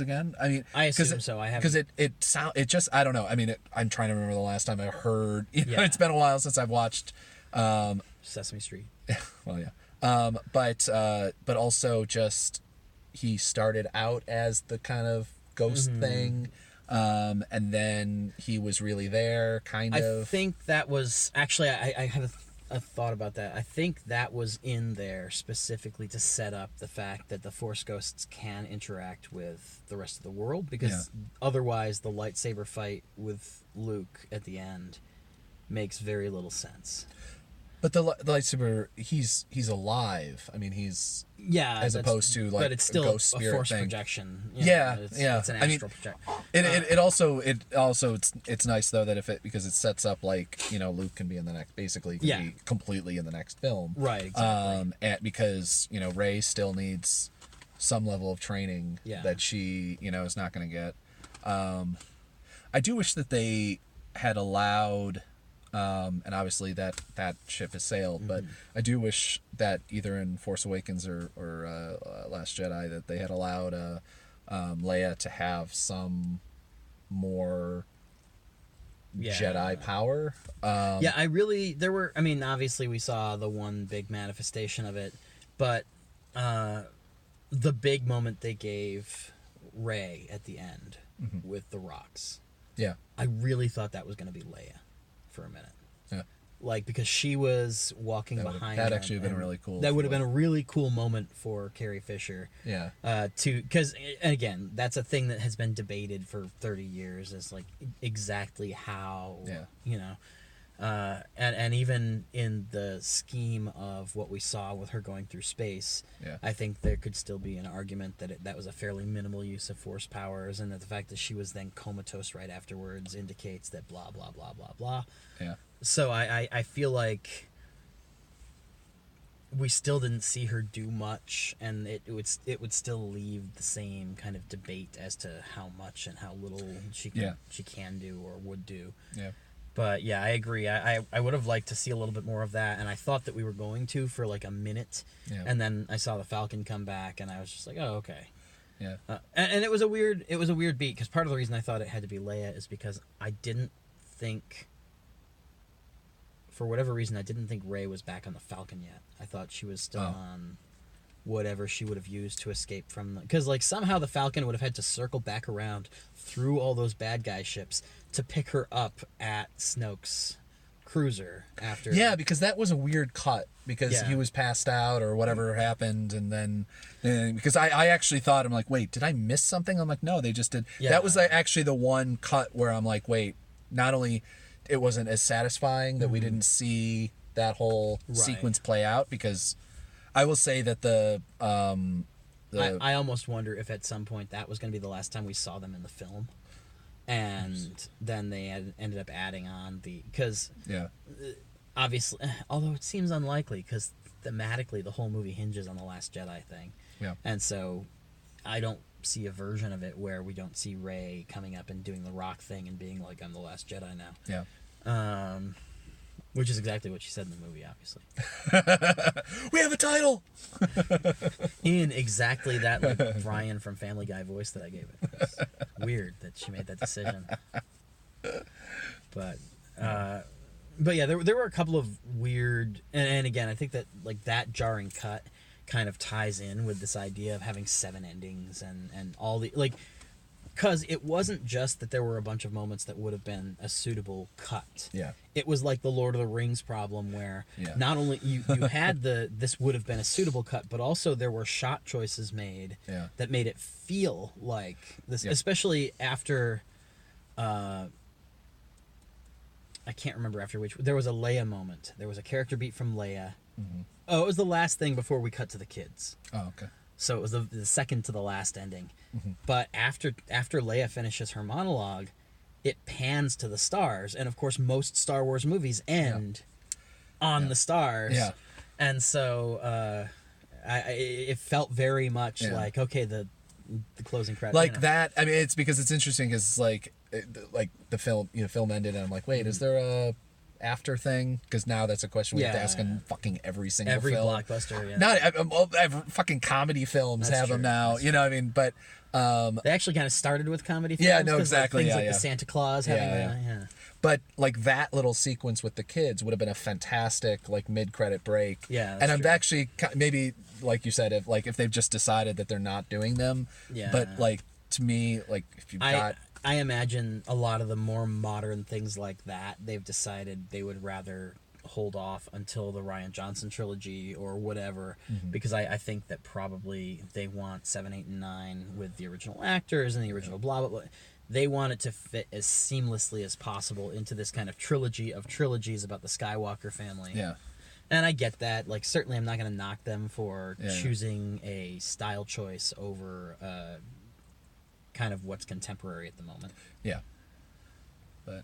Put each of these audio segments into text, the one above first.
again? I mean, I assume so. I haven't. Because it just, I don't know. I mean, I'm trying to remember the last time I heard. Yeah. It's been a while since I've watched Sesame Street. well, yeah. But also just he started out as the kind of ghost thing, and then he was really there, kind of. I think that was actually I have a thought about that. I think that was in there specifically to set up the fact that the Force ghosts can interact with the rest of the world, because otherwise the lightsaber fight with Luke at the end makes very little sense. But the lightsaber, he's alive. I mean, he's as opposed to like but it's still a ghost spirit a force thing. projection. It's an astral projection. It also it's nice though that because it sets up like Luke can be in the next, basically can be completely in the next film, right? Exactly. Because Rey still needs some level of training that she is not going to get. I do wish that they had allowed. And obviously that ship has sailed, but I do wish that either in Force Awakens or Last Jedi that they had allowed Leia to have some more Jedi power. Obviously we saw the one big manifestation of it, but the big moment they gave Rey at the end with the rocks. Yeah. I really thought that was going to be Leia for a minute. Yeah. Like, because she was walking behind him. That actually would have been really cool. That would have been a really cool moment for Carrie Fisher. Yeah. Because, again, that's a thing that has been debated for 30 years, is like exactly how, and even in the scheme of what we saw with her going through space, I think there could still be an argument that that was a fairly minimal use of force powers, and that the fact that she was then comatose right afterwards indicates that blah, blah, blah, blah, blah. Yeah. So I feel like we still didn't see her do much, and it would still leave the same kind of debate as to how much and how little she can do or would do. Yeah. But yeah, I agree. I would have liked to see a little bit more of that, and I thought that we were going to for like a minute, and then I saw the Falcon come back, and I was just like, oh, okay. Yeah. And it was a weird beat, because part of the reason I thought it had to be Leia is because I didn't think, for whatever reason, I didn't think Rey was back on the Falcon yet. I thought she was still on whatever she would have used to escape from, because like somehow the Falcon would have had to circle back around through all those bad guy ships to pick her up at Snoke's cruiser after. Yeah, because that was a weird cut, because he was passed out or whatever happened, and then because I actually thought, I'm like, wait, did I miss something? I'm like, no, they just did. Yeah. That was actually the one cut where I'm like, wait, not only it wasn't as satisfying that we didn't see that whole sequence play out, because I will say that I almost wonder if at some point that was going to be the last time we saw them in the film, and then they ended up adding on because obviously, although it seems unlikely, because thematically the whole movie hinges on the Last Jedi thing, and so I don't see a version of it where we don't see Rey coming up and doing the rock thing and being like, I'm the Last Jedi now. Yeah. Which is exactly what she said in the movie, obviously. We have a title! In exactly that like Brian from Family Guy voice that I gave it. It's weird that she made that decision. But yeah, there were a couple of weird, and again, I think that like that jarring cut kind of ties in with this idea of having 7 endings and all the, like, because it wasn't just that there were a bunch of moments that would have been a suitable cut. Yeah. It was like the Lord of the Rings problem, where not only you had this would have been a suitable cut, but also there were shot choices made that made it feel like this, especially after, I can't remember after which, there was a Leia moment. There was a character beat from Leia. Mm-hmm. Oh, it was the last thing before we cut to the kids. Oh, okay. So it was the second to the last ending. Mm-hmm. But after Leia finishes her monologue, it pans to the stars. And of course, most Star Wars movies end on the stars. Yeah. And so it felt very much like, okay, the closing credit. Like that. I mean, it's because it's interesting because it's like the film ended, and I'm like, wait, is there a after thing? Because now that's a question we have to ask in fucking every single film. Blockbuster, yeah. Not every fucking comedy films have them now. You know what I mean? But they actually kind of started with comedy films. Yeah, no, exactly. Like, things like the Santa Claus having But like that little sequence with the kids would have been a fantastic like mid-credit break. Yeah, and I'm actually maybe like you said if they've just decided that they're not doing them. Yeah. But like to me, like if you've got, I imagine a lot of the more modern things like that, they've decided they would rather hold off until the Rian Johnson trilogy or whatever, because I think that probably they want 7, 8, and 9 with the original actors and the original blah blah blah. They want it to fit as seamlessly as possible into this kind of trilogy of trilogies about the Skywalker family. Yeah. And I get that. Like, certainly I'm not going to knock them for choosing a style choice over kind of what's contemporary at the moment. Yeah. But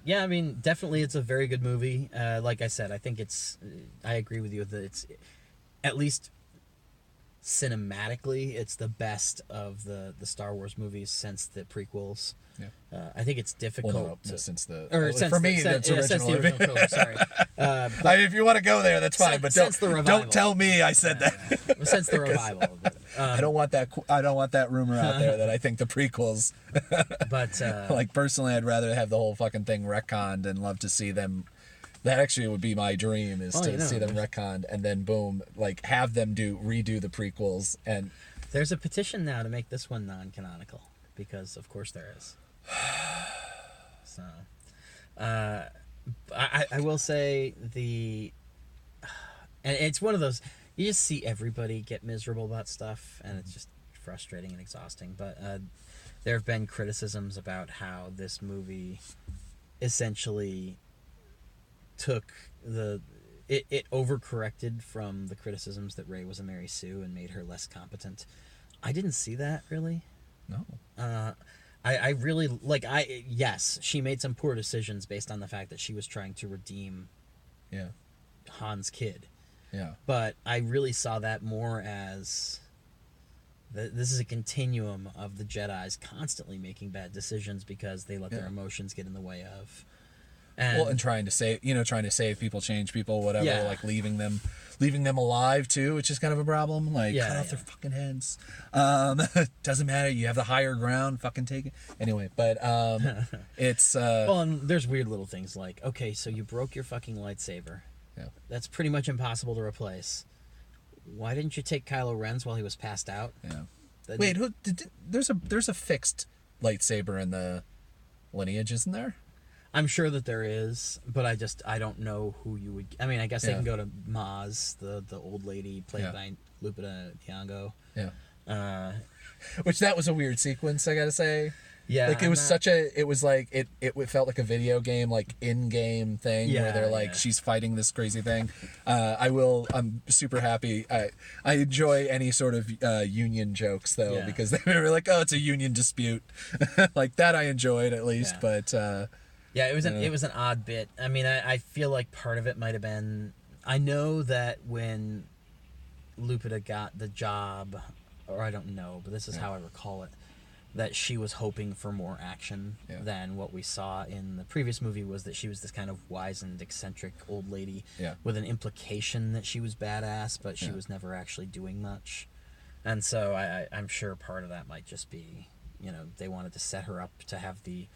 yeah, I mean, definitely it's a very good movie. Like I said, I think I agree with you that it's, at least cinematically, it's the best of the Star Wars movies since the prequels. Yeah. I think it's difficult since the for me that's original trilogy, sorry. If you want to go there, that's fine. But don't tell me I said that. Since the revival. I don't want that rumor out there that I think the prequels. But like personally, I'd rather have the whole fucking thing retconned and love to see them. That actually would be my dream, is to see them retconned and then boom, like have them redo the prequels. And there's a petition now to make this one non-canonical, because of course there is. So, I will say and it's one of those, you just see everybody get miserable about stuff, and it's just frustrating and exhausting. But there have been criticisms about how this movie essentially took it overcorrected from the criticisms that Rey was a Mary Sue and made her less competent. I didn't see that, really. No. I really yes, she made some poor decisions based on the fact that she was trying to redeem Han's kid. Yeah. But I really saw that more as this is a continuum of the Jedis constantly making bad decisions because they let their emotions get in the way of. And trying to save people, change people, whatever, like leaving them alive too, which is kind of a problem. Like, cut off their fucking heads. Doesn't matter. You have the higher ground. Fucking take it. Anyway, but it's. Well, and there's weird little things like, okay, so you broke your fucking lightsaber. Yeah. That's pretty much impossible to replace. Why didn't you take Kylo Ren's while he was passed out? Yeah. Wait, there's a fixed lightsaber in the lineage, isn't there? I'm sure that there is, but I don't know who you would. I mean, I guess they can go to Maz, the old lady played by Lupita Nyong'o. Yeah. Which that was a weird sequence, I gotta say. Yeah. Like it was it felt like a video game, like in-game thing where they're like she's fighting this crazy thing. I'm super happy. I enjoy any sort of union jokes though, because they were like, oh, it's a union dispute. Like that I enjoyed at least, but. Yeah, it was an odd bit. I mean, I feel like part of it might have been. I know that when Lupita got the job, or I don't know, but this is how I recall it, that she was hoping for more action than what we saw in the previous movie. Was that she was this kind of wizened, eccentric old lady with an implication that she was badass, but she was never actually doing much. And so I'm sure part of that might just be, they wanted to set her up to have the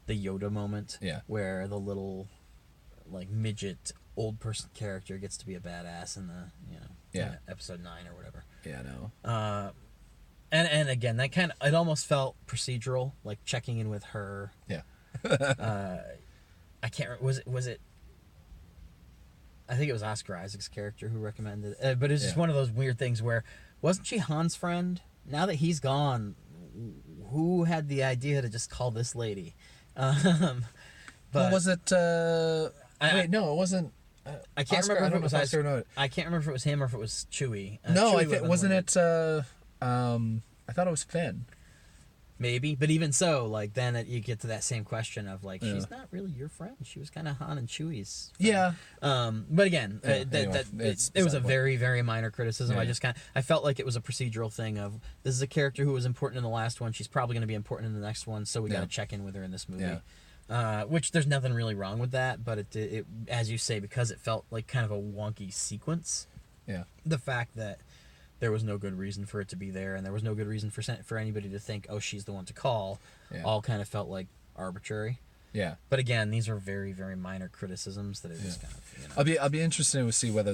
Yoda moment, where the little, like, midget old person character gets to be a badass in the episode 9 or whatever. Yeah, no. And again, that it almost felt procedural, like checking in with her. Yeah. I can't remember, was it? I think it was Oscar Isaac's character who recommended it, but it's just one of those weird things where, wasn't she Han's friend? Now that he's gone, who had the idea to just call this lady? But was it? Wait, no, it wasn't. I can't Oscar, remember if it was Oscar. No. I can't remember if it was him or if it was Chewie. No, wasn't it. I thought it was Finn. Maybe, but even so, like then you get to that same question of like she's not really your friend. She was kind of Han and Chewie's friend. Yeah. But again, it was a very, very minor criticism. Yeah. I felt like it was a procedural thing of this is a character who was important in the last one. She's probably going to be important in the next one, so we got to check in with her in this movie. Which there's nothing really wrong with that, but it as you say, because it felt like kind of a wonky sequence. Yeah. The fact that there was no good reason for it to be there, and there was no good reason for anybody to think, oh, she's the one to call, all kind of felt like arbitrary. Yeah. But again, these are very, very minor criticisms that it just kind of, you know. I'll be interested to see whether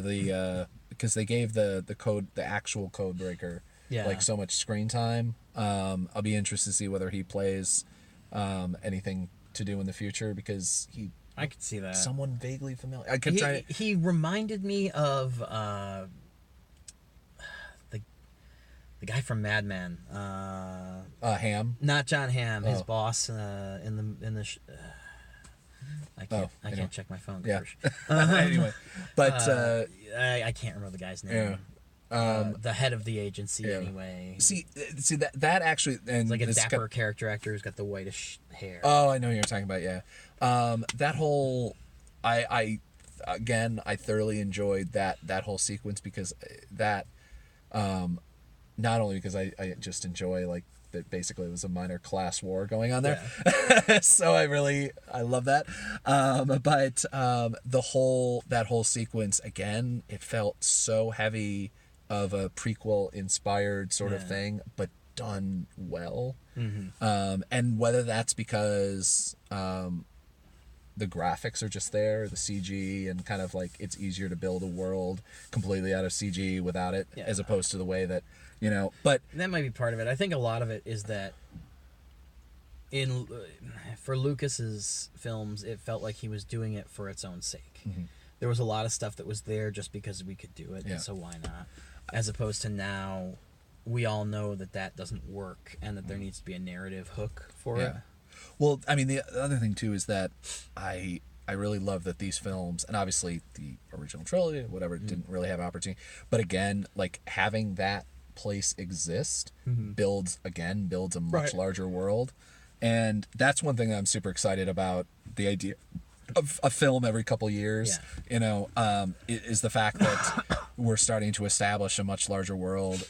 because they gave the actual code breaker like so much screen time. I'll be interested to see whether he plays anything to do in the future, because I could see that. Someone vaguely familiar. He reminded me of the guy from Mad Men. Ham. Not John Hamm. His boss in the. I can't check my phone. Yeah. Anyway, but I can't remember the guy's name. Yeah. The head of the agency, anyway. See that actually, and it's like a dapper character actor who's got the whitish hair. Oh, I know who you're talking about. Yeah, that whole, I thoroughly enjoyed that whole sequence, because that, not only because I just enjoy like that basically it was a minor class war going on there, so I love that, but that whole sequence, again, it felt so heavy of a prequel inspired sort of thing, but done well. And whether that's because the graphics are just there, the CG, and kind of like it's easier to build a world completely out of CG without it, as opposed to the way that, but that might be part of it. I think a lot of it is that for Lucas's films, it felt like he was doing it for its own sake. There was a lot of stuff that was there just because we could do it, and so why not? As opposed to now, we all know that doesn't work, and that there needs to be a narrative hook for it. Well, I mean, the other thing too is that I really love that these films, and obviously the original trilogy, whatever, didn't really have an opportunity, but again, like having that place exist builds a much larger world, and that's one thing that I'm super excited about. The idea of a film every couple years, is the fact that we're starting to establish a much larger world.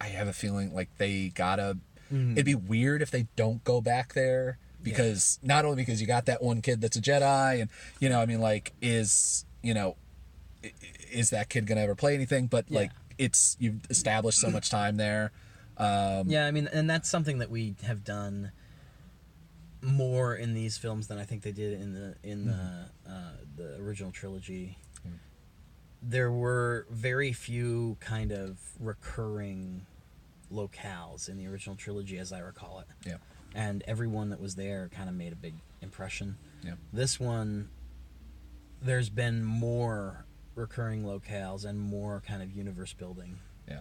I have a feeling like they gotta. It'd be weird if they don't go back there, because not only because you got that one kid that's a Jedi, and I mean, like, is that kid gonna ever play anything? But like, you've established so much time there. I mean, and that's something that we have done more in these films than I think they did in the original trilogy. There were very few kind of recurring locales in the original trilogy, as I recall it. Yeah. And everyone that was there kind of made a big impression. Yeah. This one, there's been more recurring locales and more kind of universe building. Yeah.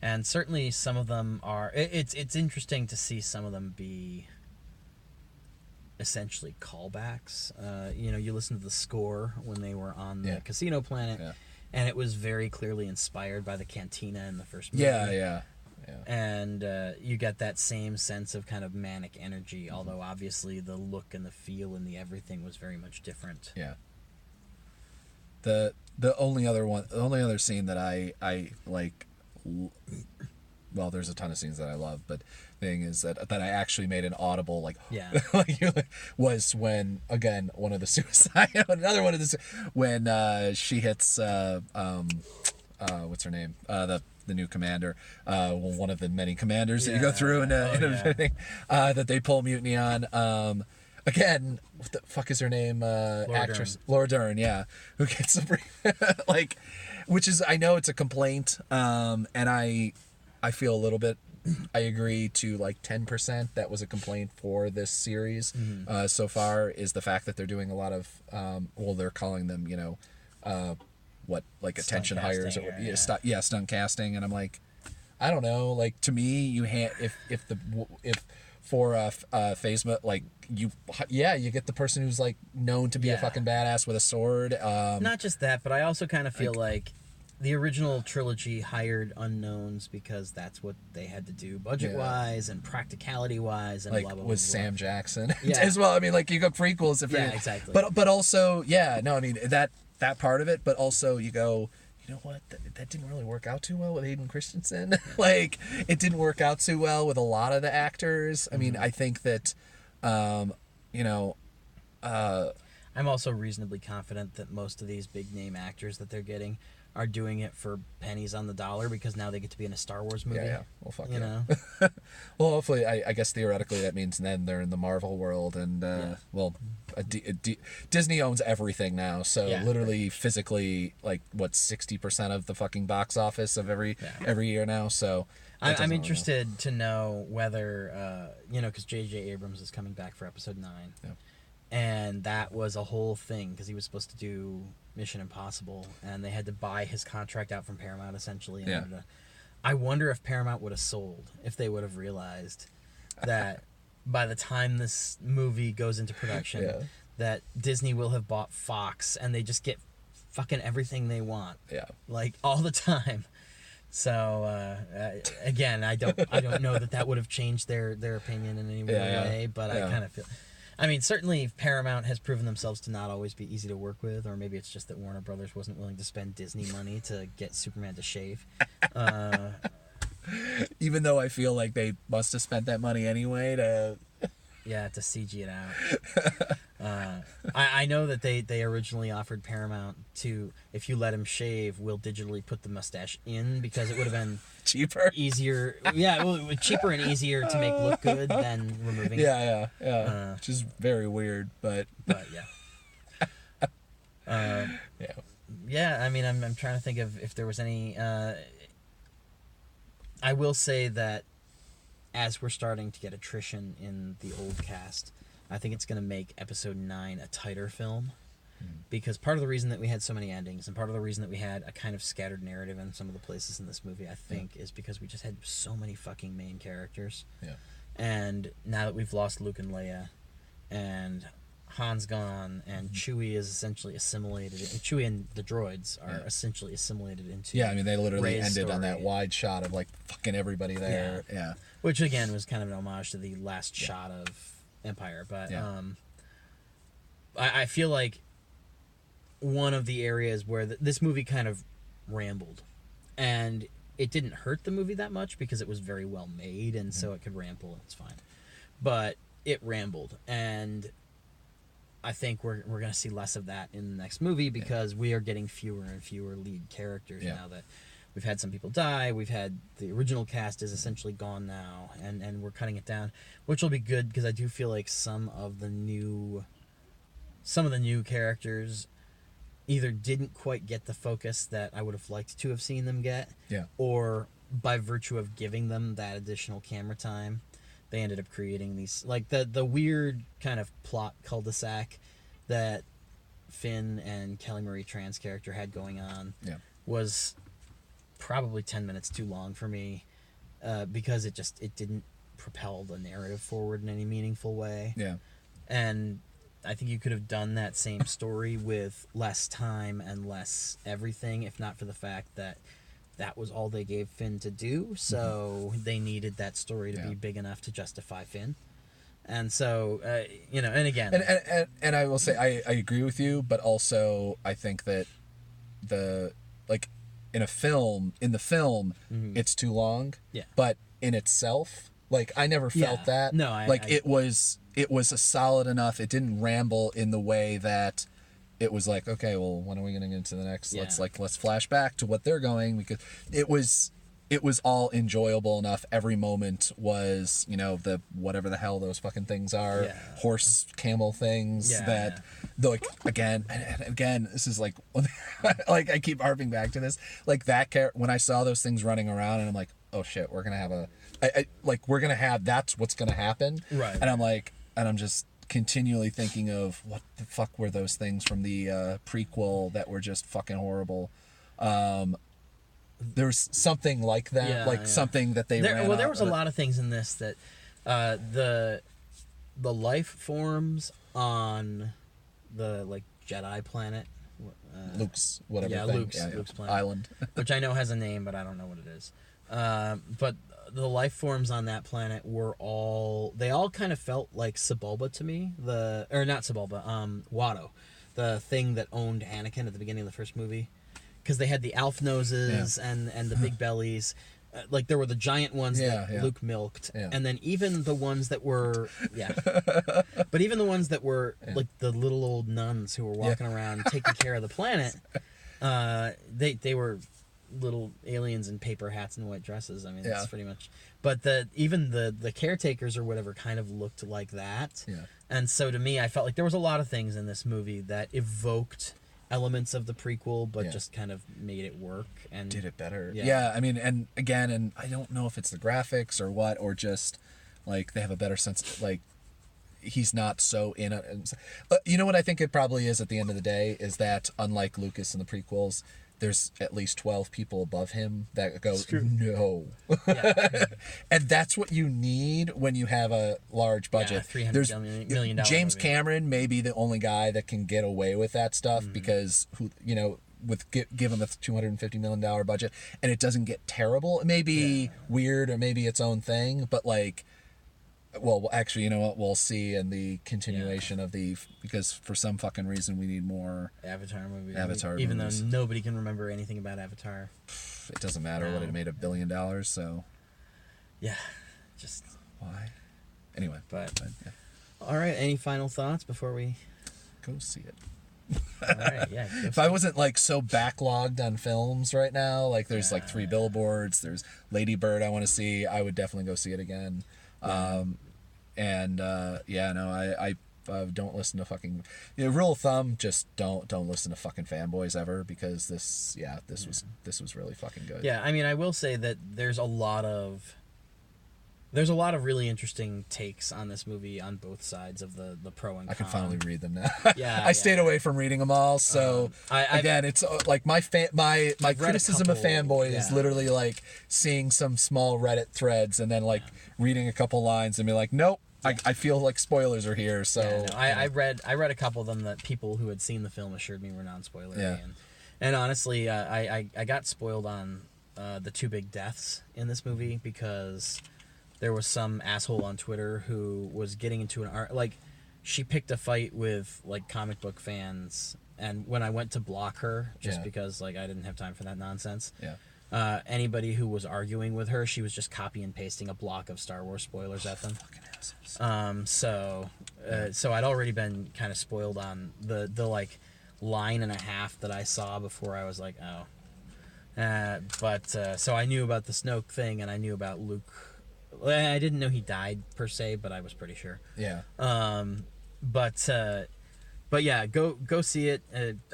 And certainly some of them are. It's interesting to see some of them be essentially callbacks. You listen to the score when they were on the casino planet, and it was very clearly inspired by the cantina in the first movie. Yeah. And you get that same sense of kind of manic energy, although obviously the look and the feel and the everything was very much different. Yeah. The only other scene that I like, well, there's a ton of scenes that I love, but thing is that I actually made an audible was when, again, one of the suicide, another one of the, when she hits what's her name, the new commander, one of the many commanders that you go through in everything, that they pull mutiny on. Again, what the fuck is her name? Actress Laura Dern, who gets like, which is, I know it's a complaint, and I feel a little bit, I agree to like 10% that was a complaint for this series so far, is the fact that they're doing a lot of, they're calling them, attention hires, stunt casting, and I'm like, I don't know, like, to me, if for Phasma, like, you get the person who's like known to be a fucking badass with a sword. Not just that, but I also kind of feel like the original trilogy hired unknowns because that's what they had to do budget-wise and practicality-wise, and like, blah, blah, blah. Was Sam Jackson as well. I mean, like, you got prequels. Exactly. But also, I mean, that part of it, but also you go, you know what, that didn't really work out too well with Hayden Christensen. Like, it didn't work out too well with a lot of the actors. I mean, I think that, I'm also reasonably confident that most of these big name actors that they're getting are doing it for pennies on the dollar because now they get to be in a Star Wars movie. Yeah. Well, fuck you know. Well, hopefully, I guess theoretically that means then they're in the Marvel world, and Disney owns everything now, so literally physically, like what 60% of the fucking box office of every year now. So I'm interested to know whether because J.J. Abrams is coming back for Episode 9. Yeah. And that was a whole thing because he was supposed to do Mission Impossible, and they had to buy his contract out from Paramount essentially. I wonder if Paramount would have sold if they would have realized that by the time this movie goes into production, that Disney will have bought Fox, and they just get fucking everything they want, like all the time. So again, I don't know that would have changed their opinion in any way, but I kind of feel. I mean, certainly Paramount has proven themselves to not always be easy to work with, or maybe it's just that Warner Brothers wasn't willing to spend Disney money to get Superman to shave. Even though I feel like they must have spent that money anyway to CG it out. I know that they originally offered Paramount to, if you let him shave, we'll digitally put the mustache in, because it would have been cheaper, easier. Yeah, well, cheaper and easier to make look good than removing it. Which is very weird, but yeah. I mean, I'm trying to think of if there was any. I will say that as we're starting to get attrition in the old cast, I think it's going to make Episode 9 a tighter film. Because part of the reason that we had so many endings, and part of the reason that we had a kind of scattered narrative in some of the places in this movie, I think, is because we just had so many fucking main characters. Yeah. And now that we've lost Luke and Leia, and Han's gone, and Chewie is essentially assimilated, and Chewie and the droids are essentially assimilated into I mean, they literally Rey's ended story. on that wide shot of, like, fucking everybody there. Yeah. Which, again, was kind of an homage to the last shot of Empire. But I feel like one of the areas where this movie kind of rambled, and it didn't hurt the movie that much because it was very well made, and so it could ramble, it's fine. But it rambled, and I think we're going to see less of that in the next movie because we are getting fewer and fewer lead characters now that we've had some people die. We've had the original cast is essentially gone now, and we're cutting it down, which will be good because I do feel like some of the new characters either didn't quite get the focus that I would have liked to have seen them get, or by virtue of giving them that additional camera time, they ended up creating these, like, the weird kind of plot cul-de-sac that Finn and Kelly Marie Tran's character had going on was probably 10 minutes too long for me, because it didn't propel the narrative forward in any meaningful way. And I think you could have done that same story with less time and less everything, if not for the fact that was all they gave Finn to do, so they needed that story to be big enough to justify Finn. And so, and again... And I will say, I agree with you, but also I think that in the film, it's too long, but in itself, like, I never felt that. No, it was a solid enough, it didn't ramble in the way that it was like, okay, well, when are we going to get into the next? Let's flash back to what they're going, because it was all enjoyable enough. Every moment was, the whatever the hell those fucking things are, horse camel things that, like, again, this is like, like, I keep harping back to this, like, when I saw those things running around, and I'm like, oh shit, we're gonna have that's what's gonna happen, right? And I'm just continually thinking of what the fuck were those things from the prequel that were just fucking horrible. There's something like that, something that they ran. Well, there was a lot of things in this that the life forms on the, like, Jedi planet, Luke's whatever. Yeah, thing. Luke's planet island, which I know has a name, but I don't know what it is. But the life forms on that planet they all kind of felt like Sebulba to me. Not Sebulba, Watto, the thing that owned Anakin at the beginning of the first movie, because they had the elf noses and the big bellies. like there were the giant ones that Luke milked, and then even the ones that were but even the ones that were like the little old nuns who were walking around taking care of the planet, they were little aliens in paper hats and white dresses. I mean, that's pretty much. But even the caretakers or whatever kind of looked like that. Yeah. And so to me, I felt like there was a lot of things in this movie that evoked elements of the prequel, but just kind of made it work and did it better. Yeah, I mean, and again, and I don't know if it's the graphics or what, or just like they have a better sense. Like he's not so in it. You know what I think it probably is at the end of the day is that unlike Lucas in the prequels, there's at least 12 people above him that go, no. And that's what you need when you have a large budget. $300 million James movie. Cameron may be the only guy that can get away with that stuff because, give him a $250 million budget and it doesn't get terrible. It may be weird or maybe its own thing, but like, well, actually, you know what? We'll see in the continuation of because for some fucking reason we need more Avatar movies. Even though nobody can remember anything about Avatar. It doesn't matter what it made $1 billion, so. Yeah, just. Why? Anyway. But all right, any final thoughts before we. Go see it. All right, yeah. If I wasn't like so backlogged on films right now, like there's like 3 Billboards, there's Lady Bird I want to see, I would definitely go see it again. I don't listen to fucking rule of thumb, just don't listen to fucking fanboys ever, because this was really fucking good. Yeah, I mean, I will say that there's a lot of really interesting takes on this movie on both sides of the pro and con. I can finally read them now. I stayed away from reading them all, so it's like my criticism of fanboy is literally like seeing some small Reddit threads and then like reading a couple lines and be like, nope, I feel like spoilers are here. So I read a couple of them that people who had seen the film assured me were non-spoilery, and honestly, I got spoiled on the 2 big deaths in this movie because there was some asshole on Twitter who was getting into she picked a fight with like comic book fans, and when I went to block her because like I didn't have time for that nonsense. Anybody who was arguing with her, she was just copy and pasting a block of Star Wars spoilers at them. So I'd already been kind of spoiled on the like line and a half that I saw before I was like, so I knew about the Snoke thing and I knew about Luke. I didn't know he died per se, but I was pretty sure. But yeah, go see it.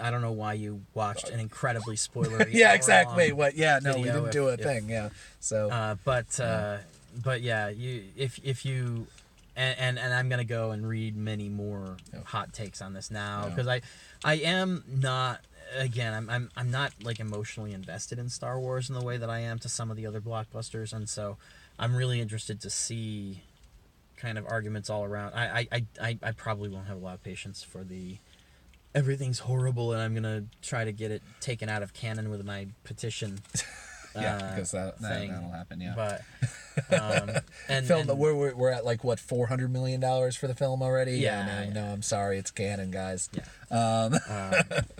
I don't know why you watched an incredibly spoilery. Exactly. What? Yeah, no, we didn't do a thing. Yeah. So. But yeah, if you, and I'm gonna go and read many more hot takes on this now because I am not. Again, I'm not like emotionally invested in Star Wars in the way that I am to some of the other blockbusters, and so I'm really interested to see kind of arguments all around. I probably won't have a lot of patience for the everything's horrible and I'm gonna try to get it taken out of canon with my petition. Because that'll happen. Yeah, but and film. We're at like what $400 million for the film already. No, I'm sorry, it's canon, guys.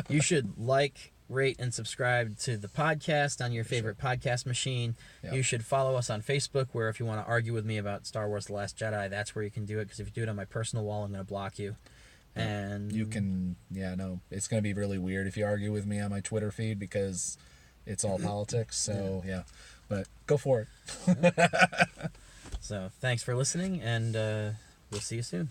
You should rate and subscribe to the podcast on your favorite podcast machine. You should follow us on Facebook, where if you want to argue with me about Star Wars The Last Jedi, that's where you can do it, because if you do it on my personal wall, I'm going to block you. And you can it's going to be really weird if you argue with me on my Twitter feed, because it's all politics. So but go for it. So thanks for listening, and we'll see you soon.